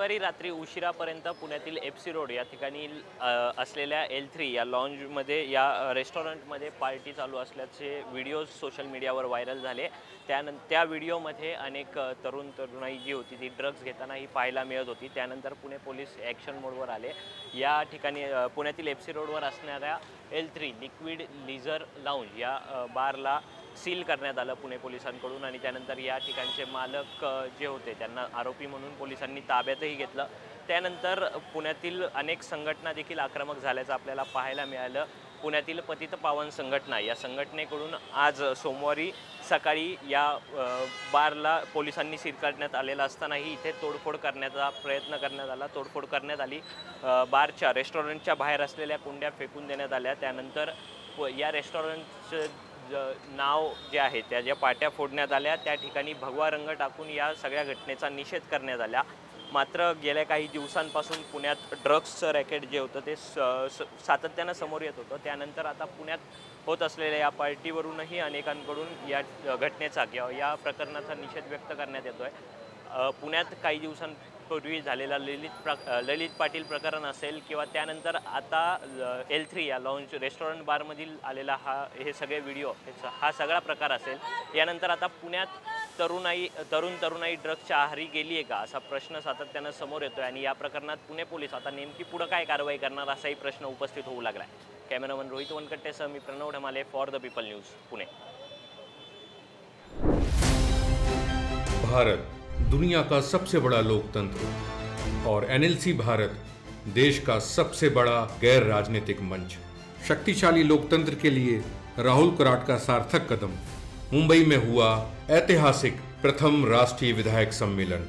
शनिवारी रात्री उशिरापर्यंत पुण्यातील FC रोड या ठिकाणी असलेल्या L3 या लॉन्जमध्ये या रेस्टॉरंटमध्ये पार्टी चालू असल्याचे व्हिडिओज सोशल मीडियावर व्हायरल झाले। त्या व्हिडिओमध्ये अनेक तरुणाई जी होती ती ड्रग्ज घेताना ही पाहायला मिळत होती। त्यानंतर पुणे पोलीस ॲक्शन मोडवर आले। या ठिकाणी पुण्यातील FC रोडवर असणाऱ्या L3 लिक्विड लीजर लाउंज या बारला सील करण्यात आलं पुणे पोलिसांकडून आणि त्यानंतर या ठिकाणचे मालक जे होते त्यांना आरोपी म्हणून पोलिसांनी ताब्यातही घेतलं। त्यानंतर पुण्यातील अनेक संघटना देखील आक्रमक झाल्याचं आपल्याला पाहायला मिळालं। पुण्यातील पतित पावन संघटना या संघटनेकडून आज सोमवारी सकाळी या बारला पोलिसांनी सील करण्यात आलेला असतानाही इथे तोडफोड करण्याचा प्रयत्न करण्यात आला। तोडफोड करण्यात आली। बारच्या रेस्टॉरंटच्या बाहेर असलेल्या कुंड्या फेकून देण्यात आल्या। त्यानंतर या रेस्टॉरंटचं नाव जे आहे त्या ज्या पाट्या फोडण्यात आल्या त्या ठिकाणी भगवा रंग टाकून या सगळ्या घटनेचा निषेध करण्यात आला। मात्र गेल्या काही दिवसांपासून पुण्यात ड्रग्सचं रॅकेट जे होतं ते सातत्यानं समोर येत होतं। त्यानंतर आता पुण्यात होत असलेल्या या पार्टीवरूनही अनेकांकडून या घटनेचा किंवा या प्रकरणाचा निषेध व्यक्त करण्यात येतो आहे। पुण्यात काही दिवसांपूर्वी झालेला ललित पाटील प्रकरण असेल किंवा त्यानंतर आता L3 या लॉन्ज रेस्टॉरंट बारमधील आलेला हे सगळे व्हिडिओ हा सगळा प्रकार असेल। यानंतर आता पुण्यात तरुणाई ड्रग्सच्या आहारी गेली आहे का असा प्रश्न सातत्यानं समोर येतोय आणि या प्रकरणात पुणे पोलीस आता नेमकी पुढे काय कारवाई करणार असाही प्रश्न उपस्थित होऊ लागला आहे। कॅमेरामन रोहित वनकट्टेसह मी Pranav Dhamale for the people news Pune. Bharat दुनिया का सबसे बड़ा लोकतंत्र और NLC भारत देश का सबसे बड़ा गैर राजनीतिक मंच। शक्तिशाली लोकतंत्र के लिए राहुल कराट का सार्थक कदम। मुंबई में हुआ ऐतिहासिक प्रथम राष्ट्रीय विधायक सम्मेलन।